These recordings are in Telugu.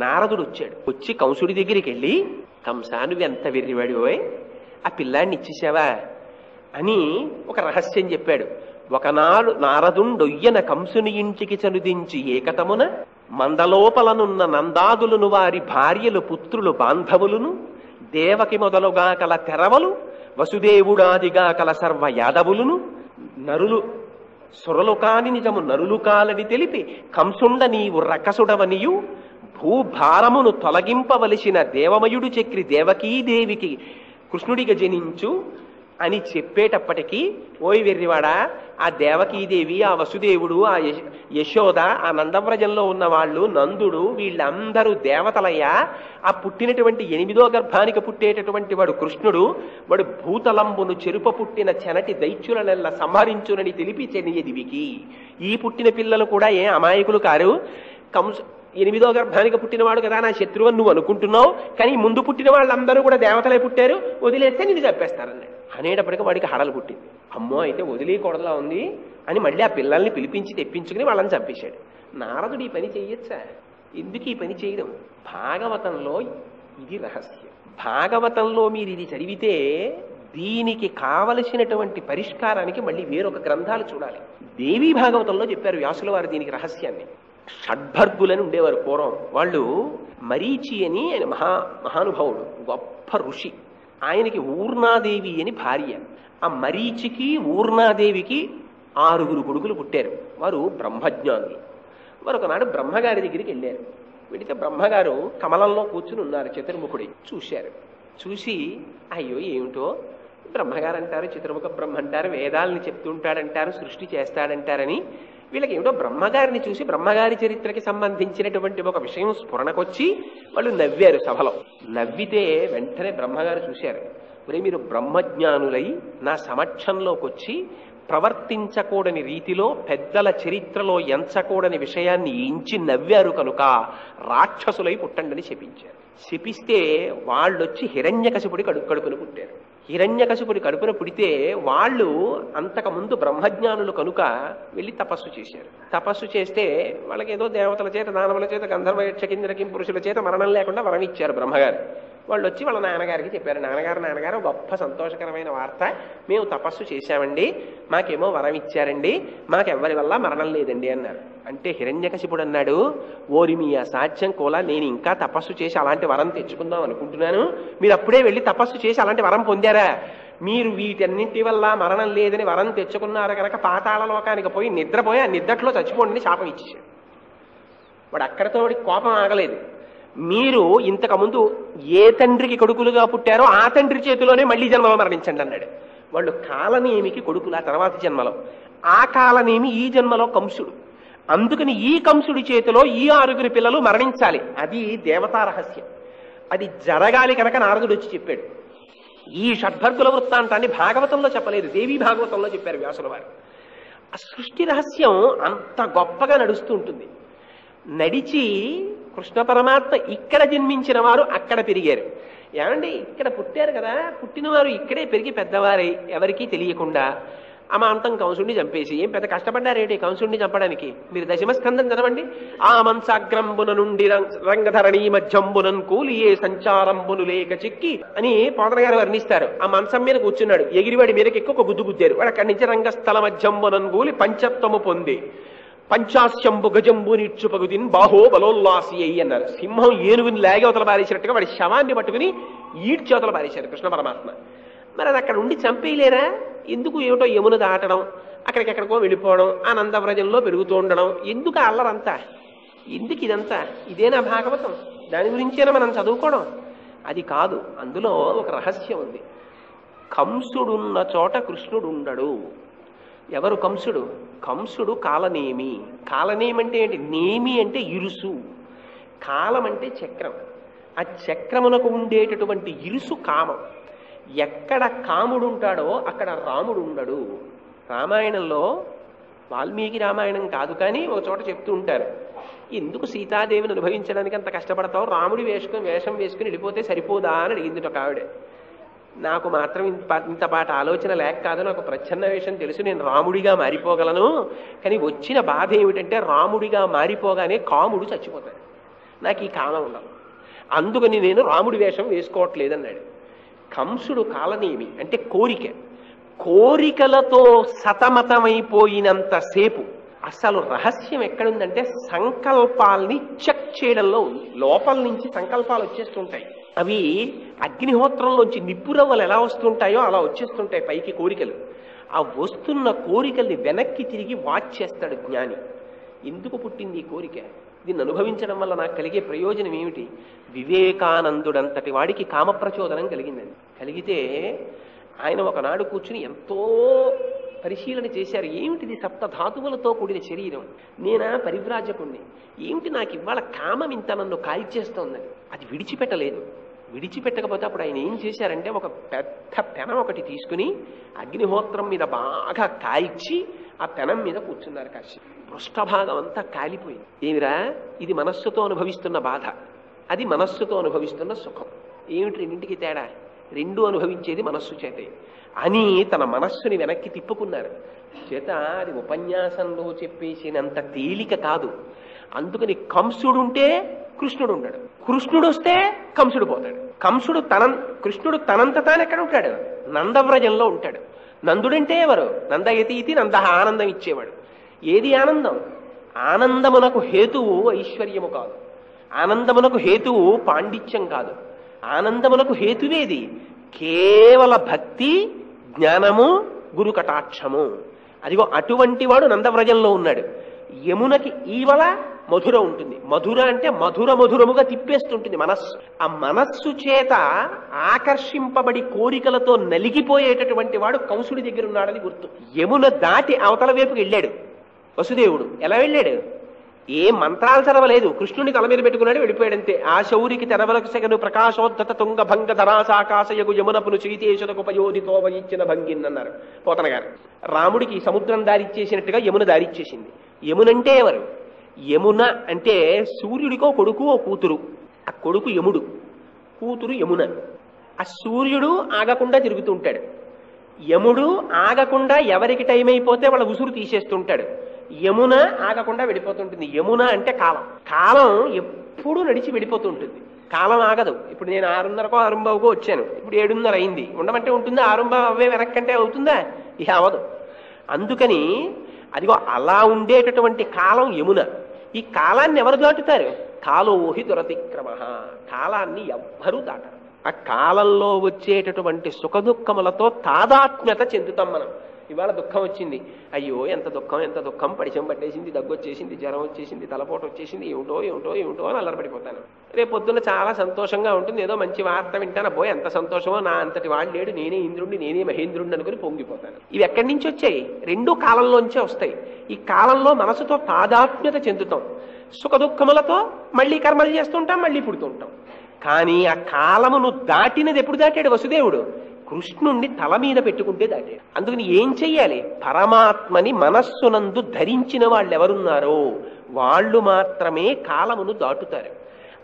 నారదుడు వచ్చాడు. వచ్చి కంసుడి దగ్గరికి వెళ్ళి, కంసా నువ్వు ఎంత వెర్రివాడివోయ్, ఆ పిల్లాడిని ఇచ్చేసావా అని ఒక రహస్యం చెప్పాడు. ఒకనాడు నారదుండొయ్యన కంసుని ఇంటికి చనుదించి ఏకతమున మందలోపలనున్న నందాదులను వారి భార్యలు పుత్రులు బాంధవులను దేవకి మొదలుగా కల తెరవలు వసుదేవుడాదిగా కల సర్వ యాదవులను నరులు సురలు కాని నిజము నరులు కాలని తెలిపి కంసుండ నీవు రకసుడవనియు భూభారమును తొలగింపవలసిన దేవమయుడు చక్రి దేవకీదేవికి కృష్ణుడిగా జనించు అని చెప్పేటప్పటికీ, ఓయ్ వెర్రివాడా, ఆ దేవకీదేవి, ఆ వసుదేవుడు, ఆ యశోద, ఆ నందవ్రజంలో ఉన్న వాళ్ళు, నందుడు, వీళ్ళందరూ దేవతలయ్యా. ఆ పుట్టినటువంటి 8వ గర్భానికి పుట్టేటటువంటి వాడు కృష్ణుడు. వాడు భూతలంబును చెరుప పుట్టిన చెనటి దైత్యులనెల్ల సంహరించునని తెలిపి చెనియదివికి. ఈ పుట్టిన పిల్లలు కూడా అమాయకులు కారు. 8వ గర్భానికి పుట్టినవాడు కదా నా శత్రువు అని నువ్వు అనుకుంటున్నావు, కానీ ముందు పుట్టిన వాళ్ళందరూ కూడా దేవతలే పుట్టారు, వదిలేస్తే నిన్ను చంపేస్తారన్నాడు. అనేటప్పటికీ వాడికి హడలు పుట్టింది. అమ్మో, అయితే వదిలేయకూడదులా ఉంది అని మళ్ళీ ఆ పిల్లల్ని పిలిపించి తెప్పించుకుని వాళ్ళని చంపేశాడు. నారదుడు ఈ పని చెయ్యొచ్చా? ఎందుకు ఈ పని చేయడం? భాగవతంలో ఇది రహస్యం. భాగవతంలో మీరు ఇది చదివితే దీనికి కావలసినటువంటి పరిష్కారానికి మళ్ళీ వేరొక గ్రంథాలు చూడాలి. దేవీ భాగవతంలో చెప్పారు వ్యాసుల వారు దీనికి రహస్యాన్ని. షడ్భర్గులని ఉండేవారు పూర్వం. వాళ్ళు మరీచి అని ఆయన మహానుభావుడు, గొప్ప ఋషి. ఆయనకి ఊర్ణాదేవి అని భార్య. ఆ మరీచికి ఊర్ణాదేవికి 6 కొడుకులు పుట్టారు. వారు బ్రహ్మజ్ఞానులు. వారు ఒకనాడు బ్రహ్మగారి దగ్గరికి వెళ్ళారు. వెళితే బ్రహ్మగారు కమలంలో కూర్చుని ఉన్నారు, చతుర్ముఖుడి. చూశారు. చూసి అయ్యో ఏమిటో బ్రహ్మగారు అంటారు, చతుర్ముఖ బ్రహ్మ అంటారు, వేదాలని చెప్తుంటాడంటారు, సృష్టి చేస్తాడంటారని. వీళ్ళకి ఏమిటో బ్రహ్మగారిని చూసి బ్రహ్మగారి చరిత్రకి సంబంధించినటువంటి ఒక విషయం స్ఫురణకొచ్చి వాళ్ళు నవ్వారు సభలో. నవ్వితే వెంటనే బ్రహ్మగారు చూశారు, మరి మీరు బ్రహ్మజ్ఞానులై నా సమక్షంలోకి వచ్చి ప్రవర్తించకూడని రీతిలో పెద్దల చరిత్రలో ఎంచకూడని విషయాన్ని ఎంచి నవ్వారు కనుక రాక్షసులై పుట్టండని శపించారు. శపిస్తే వాళ్ళొచ్చి హిరణ్యకశిపుడి కడుపును పుట్టారు. హిరణ్యకశిపుడి కడుపున పుడితే వాళ్ళు అంతకుముందు బ్రహ్మజ్ఞానులు కనుక వెళ్ళి తపస్సు చేశారు. తపస్సు చేస్తే వాళ్ళకి ఏదో దేవతల చేత, దానవుల చేత, గంధర్వ యక్ష కిందర పురుషుల చేత మరణం లేకుండా వరం ఇచ్చారు బ్రహ్మగారు. వాళ్ళు వచ్చి వాళ్ళ నాన్నగారికి చెప్పారు, నాన్నగారు గొప్ప సంతోషకరమైన వార్త, మేము తపస్సు చేశామండి, మాకేమో వరం ఇచ్చారండి, మాకెవ్వరి వల్ల మరణం లేదండి అన్నారు. అంటే హిరణ్యకశిపుడు అన్నాడు, ఓరి మీ అసాధ్యం కోలా, నేను ఇంకా తపస్సు చేసి అలాంటి వరం తెచ్చుకుందాం అనుకుంటున్నాను, మీరు అప్పుడే వెళ్ళి తపస్సు చేసి అలాంటి వరం పొందారా? మీరు వీటన్నింటి వల్ల మరణం లేదని వరం తెచ్చుకున్నారు కనుక పాతాళ లోకానికి పోయి నిద్రపోయి ఆ నిద్రలో చచ్చిపోండి శాపం ఇచ్చేసాడు. వాడు అక్కడతో కోపం ఆగలేదు. మీరు ఇంతకుముందు ఏ తండ్రికి కొడుకులుగా పుట్టారో ఆ తండ్రి చేతిలోనే మళ్ళీ జన్మలో మరణించండి అన్నాడు. వాళ్ళు కాలనేమికి కొడుకులు ఆ తర్వాత జన్మలో, ఆ కాలనేమి ఈ జన్మలో కంసుడు. అందుకని ఈ కంసుడి చేతిలో ఈ 6 పిల్లలు మరణించాలి. అది దేవతా రహస్యం. అది జరగాలి కనుక నారదుడు వచ్చి చెప్పాడు. ఈ షడ్భర్గుల వృత్తాంతాన్ని భాగవతంలో చెప్పలేదు, దేవీ భాగవతంలో చెప్పారు వ్యాసుల వారు. ఆ సృష్టి రహస్యం అంత గొప్పగా నడుస్తూ ఉంటుంది. నడిచి కృష్ణ పరమాత్మ ఇక్కడ జన్మించిన వారు అక్కడ పెరిగారు. ఏమండి, ఇక్కడ పుట్టారు కదా, పుట్టిన వారు ఇక్కడే పెరిగి పెద్దవారై ఎవరికీ తెలియకుండా అమాంతం కంసుడిని చంపేసి ఏం పెద్ద కష్టపడ్డారేంటి కంసుడిని చంపడానికి? మీరు దశమస్కందం చదవండి. ఆ మంచాగ్రంబున నుండి రంగధరణి మధ్యంబునన్ కూలియే సంచారంబును లేక చిక్కి అని పోతన గారు వర్ణిస్తారు. ఆ మంచం మీద కూర్చున్నాడు, ఎగిరివాడి మీదకి ఎక్కువ ఒక గుద్దు గుద్దారు. వాడు అక్కడి నుంచి రంగస్థల మధ్యంబునన్ కూలి పంచత్వము పొంది పంచాస్యంబు గజంబు నిచ్చుపగుదిన్ బాహో బలోల్లాసి అయ్యి అన్నారు. సింహం ఏనుగుని లాగవతల పారేసినట్టుగా వాడి శవాన్ని పట్టుకుని ఈడ్చేవతల పారేశారు కృష్ణ పరమాత్మ. మరి అది అక్కడ ఉండి చంపేయలేరా? ఎందుకు? ఏమిటో యమున దాటడం, అక్కడికెక్కడికో వెళ్ళిపోవడం, ఆ నందవ్రజంలో పెరుగుతూ ఉండడం, ఎందుకు అల్లరంతా? ఎందుకు ఇదంతా? ఇదేనా భాగవతం? దాని గురించేనా మనం చదువుకోవడం? అది కాదు. అందులో ఒక రహస్యం ఉంది. కంసుడున్న చోట కృష్ణుడు ఉండడు. ఎవరు కంసుడు? కంసుడు కాలనేమి. కాలనేమి అంటే ఏంటి? నేమి అంటే ఇరుసు, కాలం అంటే చక్రం. ఆ చక్రమునకు ఉండేటటువంటి ఇరుసు కామం. ఎక్కడ కాముడు ఉంటాడో అక్కడ రాముడు ఉండడు. రామాయణంలో వాల్మీకి రామాయణం కాదు కానీ ఒక చోట చెప్తూ ఉంటారు, ఎందుకు సీతాదేవిని అనుభవించడానికి అంత కష్టపడతావు, రాముడి వేషం వేసుకుని వెళ్ళిపోతే సరిపోదా అని అడిగింది ఒక ఆవిడ. నాకు మాత్రం ఇంతపాటి ఆలోచన లేక కాదు, నాకు ప్రచ్ఛన్న వేషం తెలుసు, నేను రాముడిగా మారిపోగలను. కానీ వచ్చిన బాధ ఏమిటంటే రాముడిగా మారిపోగానే కాముడు చచ్చిపోతాడు. నాకు ఈ కాలం ఉండదు, అందుకని నేను రాముడి వేషం వేసుకోవట్లేదన్నాడు. కంసుడు కాలనేమి అంటే కోరికలతో సతమతమైపోయినంతసేపు అసలు రహస్యం ఎక్కడుందంటే సంకల్పాల్ని చెక్ చేయడంలో ఉంది. లోపల నుంచి సంకల్పాలు వచ్చేస్తుంటాయి. అవి అగ్నిహోత్రంలోంచి నిప్పురవ్వలు ఎలా వస్తుంటాయో అలా వచ్చేస్తుంటాయి పైకి కోరికలు. ఆ వస్తున్న కోరికల్ని వెనక్కి తిరిగి వాచ్ చేస్తాడు జ్ఞాని. ఎందుకు పుట్టింది ఈ కోరిక, దీన్ని అనుభవించడం వల్ల నాకు కలిగే ప్రయోజనం ఏమిటి? వివేకానందుడంతటి వాడికి కామప్రచోదనం కలిగిందండి. కలిగితే ఆయన ఒకనాడు కూర్చుని ఎంతో పరిశీలన చేశారు. ఏమిటిది సప్తధాతువులతో కూడిన శరీరం, నేనా పరివ్రాజకుణ్ణి, ఏమిటి నాకు ఇవాళ కామం ఇంత నన్ను కాల్చేస్తోందని. అది విడిచిపెట్టలేదు. విడిచిపెట్టకపోతే అప్పుడు ఆయన ఏం చేశారంటే ఒక పెద్ద పెనం ఒకటి తీసుకుని అగ్నిహోత్రం మీద బాగా కాల్చి ఆ పెనం మీద కూర్చున్నారు. కాశీ పృష్ఠభాగం అంతా కాలిపోయింది. ఏమిరా, ఇది మనస్సుతో అనుభవిస్తున్న బాధ, అది మనస్సుతో అనుభవిస్తున్న సుఖం. ఏమిటి రెండింటికి తేడా? రెండు అనుభవించేది మనస్సు చేతే అని తన మనస్సుని వెనక్కి తిప్పుకున్నారు. చేత అది ఉపన్యాసంలో చెప్పేసినంత తేలిక కాదు. అందుకని కంసుడుంటే కృష్ణుడు ఉండడు, కృష్ణుడు వస్తే కంసుడు పోతాడు. కృష్ణుడు తనంత తాను ఎక్కడ ఉంటాడు? నందవ్రజంలో ఉంటాడు. నందుడంటే ఎవరు? నందయతీతి నంద, ఆనందం ఇచ్చేవాడు. ఏది ఆనందం? ఆనందమునకు హేతువు ఐశ్వర్యము కాదు, ఆనందమునకు హేతువు పాండిత్యం కాదు. ఆనందమునకు హేతువేది? కేవల భక్తి, జ్ఞానము, గురు కటాక్షము. అదిగో అటువంటి వాడు నందవ్రజంలో ఉన్నాడు. యమునకి ఈవల మధుర ఉంటుంది. మధుర అంటే మధురముగా తిప్పేస్తుంటుంది మనస్సు. ఆ మనస్సు చేత ఆకర్షింపబడి కోరికలతో నలిగిపోయేటటువంటి వాడు కంసుడి దగ్గర ఉన్నాడని గుర్తు. యమున దాటి అవతల వైపుకి వెళ్ళాడు వసుదేవుడు. ఎలా వెళ్ళాడు? ఏ మంత్రాలు చదవలేదు, కృష్ణుని తల మీద పెట్టుకున్నాడు, వెళ్ళిపోయాడంతే. ఆ శౌరికి తెరవలకు సెగను ప్రకాశోద్ధత తుంగ భంగ ధరాసాకాశయగు యమునపును చైతేశులకు ఉపయోధితో వహించిన భంగిన్ అన్నారు పోతన గారు. రాముడికి సముద్రం దారిచ్చేసినట్టుగా యమున దారిచ్చేసింది. యమునంటే ఎవరు? యమున అంటే సూర్యుడికో కొడుకు ఓ కూతురు. ఆ కొడుకు యముడు, కూతురు యమున. ఆ సూర్యుడు ఆగకుండా తిరుగుతుంటాడు, యముడు ఆగకుండా ఎవరికి టైం అయిపోతే వాళ్ళ ఉసురు తీసేస్తుంటాడు. యమున ఆగకుండా వెళ్ళిపోతుంటుంది. యమున అంటే కాలం. కాలం ఎప్పుడూ నడిచి వెళ్ళిపోతుంటుంది, కాలం ఆగదు. ఇప్పుడు నేను 6:30కో 6:15కో వచ్చాను, ఇప్పుడు 7:30 అయింది. ఉండమంటే ఉంటుందా? 6:15 వెనక్కంటే అవుతుందా? ఇక అవదు. అందుకని అదిగో అలా ఉండేటటువంటి కాలం యమున. ఈ కాలాన్ని ఎవరు దాటుతారు? కాలోహి దురతిక్రమ. కాలాన్ని ఎవ్వరూ దాటరు. ఆ కాలంలో వచ్చేటటువంటి సుఖదుఖములతో తాదాత్మ్యత చెందుతాం మనం. ఇవాళ దుఃఖం వచ్చింది, అయ్యో ఎంత దుఃఖం, పడిశం పట్టేసింది, దగ్గు వచ్చేసింది, జ్వరం వచ్చేసింది, తలపోటు వచ్చేసింది, ఏమిటో అని అల్లరపడిపోతాను. రేపు పొద్దున్న చాలా సంతోషంగా ఉంటుంది, ఏదో మంచి వార్త వింటాను, అబ్బో ఎంత సంతోషమో, నా అంతటి వాడు లేడు, నేనే ఇంద్రుడిని, నేనే మహేంద్రుడిని అనుకుని పొంగిపోతాను. ఇవి ఎక్కడి నుంచి వచ్చాయి? రెండు కాలంలోంచే వస్తాయి. ఈ కాలంలో మనసుతో తాదాత్మ్యత చెందుతాం, సుఖదుఖములతో మళ్ళీ కర్మలు చేస్తుంటాం, మళ్ళీ పుడుతుంటాం. కానీ ఆ కాలమును దాటినది ఎప్పుడు దాటాడు వసుదేవుడు? కృష్ణుణ్ణి తల మీద పెట్టుకుంటే దాటాడు. అందుకని ఏం చెయ్యాలి? పరమాత్మని మనస్సునందు ధరించిన వాళ్ళు ఎవరున్నారో వాళ్ళు మాత్రమే కాలమును దాటుతారు.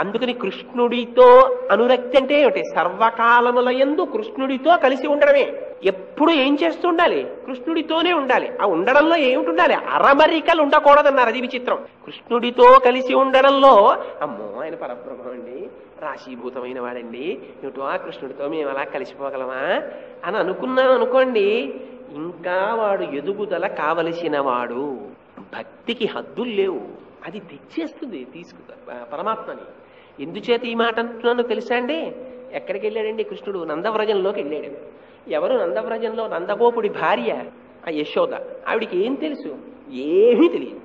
అందుకని కృష్ణుడితో అనురక్తి అంటే ఏమిటి? సర్వకాలముల యందు కృష్ణుడితో కలిసి ఉండడమే. ఎప్పుడు ఏం చేస్తూ ఉండాలి? కృష్ణుడితోనే ఉండాలి. ఆ ఉండడంలో ఏమిటి ఉండాలి? అరమరికలు ఉండకూడదన్నారు. అది విచిత్రం. కృష్ణుడితో కలిసి ఉండడంలో అమ్మో ఆయన పరబ్రహ్మం అండి, రాశీభూతమైన వాడండి, ఏమిటో ఆ కృష్ణుడితో మేము అలా కలిసిపోగలమా అని అనుకున్నాం అనుకోండి, ఇంకా వాడు ఎదుగుదల కావలసిన వాడు. భక్తికి హద్దులు లేవు, అది తెచ్చేస్తుంది పరమాత్మని. ఎందుచేత ఈ మాట అంటున్నాను తెలుసా అండి? ఎక్కడికి వెళ్ళాడండి కృష్ణుడు? నందవ్రజంలోకి వెళ్ళాడు. ఎవరు నందవ్రజంలో? నందగోపుడి భార్య ఆ యశోద. ఆవిడికి ఏం తెలుసు? ఏమీ తెలియదు.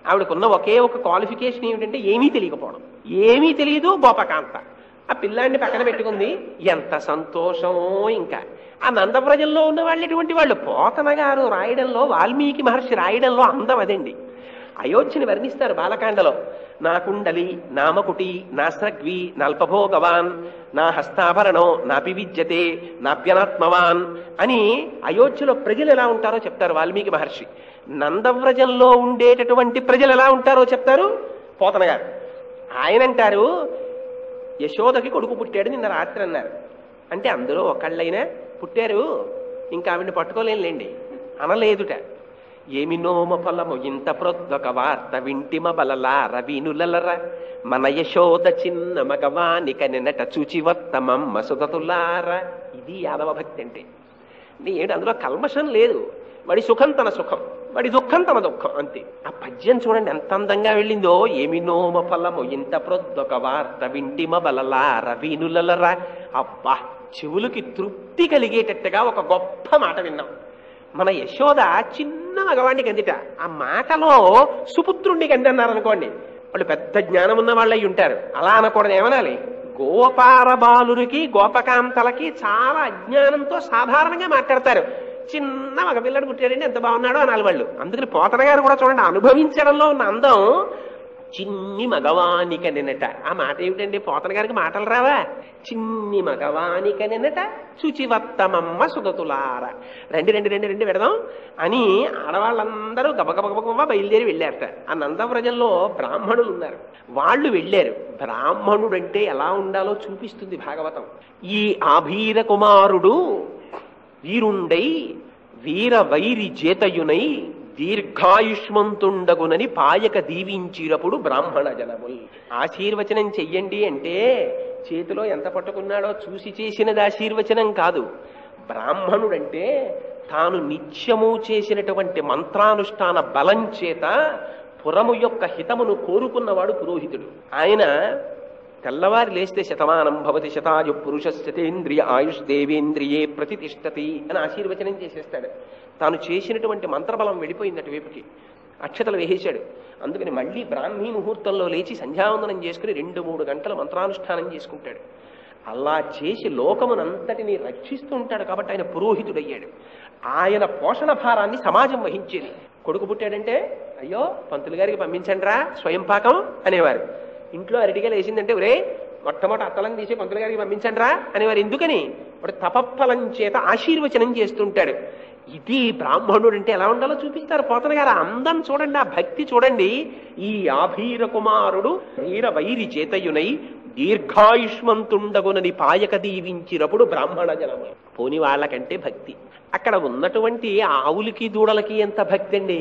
ఆవిడకున్న ఒకే ఒక క్వాలిఫికేషన్ ఏమిటంటే ఏమీ తెలియకపోవడం. ఏమీ తెలియదు, గోపకాంత. ఆ పిల్లాడిని పక్కన పెట్టుకుంది. ఎంత సంతోషమో! ఇంకా ఆ నందవ్రజంలో ఉన్న వాళ్ళు ఎటువంటి వాళ్ళు? పోతన గారు రాయడంలో, వాల్మీకి మహర్షి రాయడంలో అందం అదండి. అయోధ్యని వర్ణిస్తారు బాలకాండలో. నా కుండలి, నా మకుటి, నా స్రగ్వి, నల్పభోగవాన్, నా హస్తాభరణం, నాపి విద్యతే, నాప్యనాత్మవాన్ అని అయోధ్యలో ప్రజలు ఎలా ఉంటారో చెప్తారు వాల్మీకి మహర్షి. నందవ్రజంలో ఉండేటటువంటి ప్రజలు ఎలా ఉంటారో చెప్తారు పోతన గారు. ఆయన అంటారు, యశోదకి కొడుకు పుట్టాడు నిన్న రాత్రి అన్నారు. అంటే అందులో ఒకళ్ళైనా పుట్టారు, ఇంకా ఆవిడని పట్టుకోలేండి అనలేదుట. ఏమి నోమ ఫలము ఇంత ప్రొద్దొక వార్త వింటిమ బలలా రవీనులర మన యశోద చిన్న మగవానిక నిన్నట చూచివత్తమమ్మ సుగతులార. ఇది యాదవ భక్తి అంటే. ఏంటి అందులో కల్మషం లేదు. వాడి సుఖం తన సుఖం, వాడి దుఃఖం తన దుఃఖం, అంతే. ఆ పద్యం చూడండి ఎంత అందంగా వెళ్ళిందో. ఏమి నోమ ఫలము ఇంత ప్రొద్దొక వార్త వింటిమ బలలా రవీనులరా. అబ్బా, చెవులకి తృప్తి కలిగేటట్టుగా ఒక గొప్ప మాట విన్నాం. మన యశోద చిన్న మగవాడిని కందిట. ఆ మాటలో సుపుత్రుణ్ణి కంది అన్నారు అనుకోండి, వాళ్ళు పెద్ద జ్ఞానం ఉన్న వాళ్ళు అయి ఉంటారు. అలా అనకూడదు, ఏమనాలి? గోపార బాలురికి గోపకాంతలకి చాలా అజ్ఞానంతో సాధారణంగా మాట్లాడతారు. చిన్న మగ పిల్లడు పుట్టాడండి, ఎంత బాగున్నాడో అనాలి వాళ్ళు. అందుకని పోతన గారు కూడా చూడండి, అనుభవించడంలో ఉన్న అందం. చిన్ని మగవానిక నిన్నట. ఆ మాట ఏమిటండి? పోతన గారికి మాటలు రావా? చిన్ని మగవానిక నిన్నట శుచివత్తమమ్మ సుగతులార. రండి రండి రండి రండి పెడదాం అని ఆడవాళ్ళందరూ గబగబగబ బయలుదేరి వెళ్ళారట. ఆ నందవ్రజంలో బ్రాహ్మణులు ఉన్నారు, వాళ్ళు వెళ్ళారు. బ్రాహ్మణుడంటే ఎలా ఉండాలో చూపిస్తుంది భాగవతం. ఈ ఆభీర కుమారుడు వీరుండై వీర వైరి చేతయునై దీర్ఘాయుష్మంతుండగునని పాయక దీవించినప్పుడు బ్రాహ్మణ జనముల్. ఆశీర్వచనం చెయ్యండి అంటే చేతిలో ఎంత పట్టుకున్నాడో చూసి చేసినది ఆశీర్వచనం కాదు. బ్రాహ్మణుడంటే తాను నిత్యము చేసినటువంటి మంత్రానుష్ఠాన బలం చేత పురము యొక్క హితమును కోరుకున్నవాడు పురోహితుడు. ఆయన తెల్లవారి లేస్తే శతమానం భవతి శతాయు పురుష శతేంద్రియ ఆయుష్ దేవేంద్రియే ప్రతిష్టతి అని ఆశీర్వచనం చేసేస్తాడు. తాను చేసినటువంటి మంత్రబలం వెళ్ళిపోయింది అటువైపుకి. అక్షతలు వేసేశాడు. అందుకని మళ్ళీ బ్రాహ్మీ ముహూర్తంలో లేచి సంధ్యావందనం చేసుకుని 2-3 గంటల మంత్రానుష్ఠానం చేసుకుంటాడు. అలా చేసి లోకమునంతటిని రక్షిస్తూ ఉంటాడు. కాబట్టి ఆయన పురోహితుడయ్యాడు. ఆయన పోషణ భారాన్ని సమాజం వహించేది. కొడుకు పుట్టాడంటే అయ్యో పంతులు గారికి పంపించండి రా స్వయం పాకం అనేవారు. ఇంట్లో అరటిగా లేచిందంటే ఒరే మొట్టమొదటి అత్తలం తీసి పంతులు గారికి పంపించండి రా అనేవారు. ఎందుకని? వాడు తపఫలం చేత ఆశీర్వచనం చేస్తుంటాడు. ఇది బ్రాహ్మణుడు అంటే ఎలా ఉండాలో చూపిస్తారు పోతన గారు. అందం చూడండి, ఆ భక్తి చూడండి. ఈ ఆభీర కుమారుడు వీర వైరి చేతయునై దీర్ఘాయుష్మంతుండగునని పాయక దీవించినప్పుడు బ్రాహ్మణ జనము. పోని వాళ్ళకంటే భక్తి. అక్కడ ఉన్నటువంటి ఆవులకి దూడలకి ఎంత భక్తి అండి!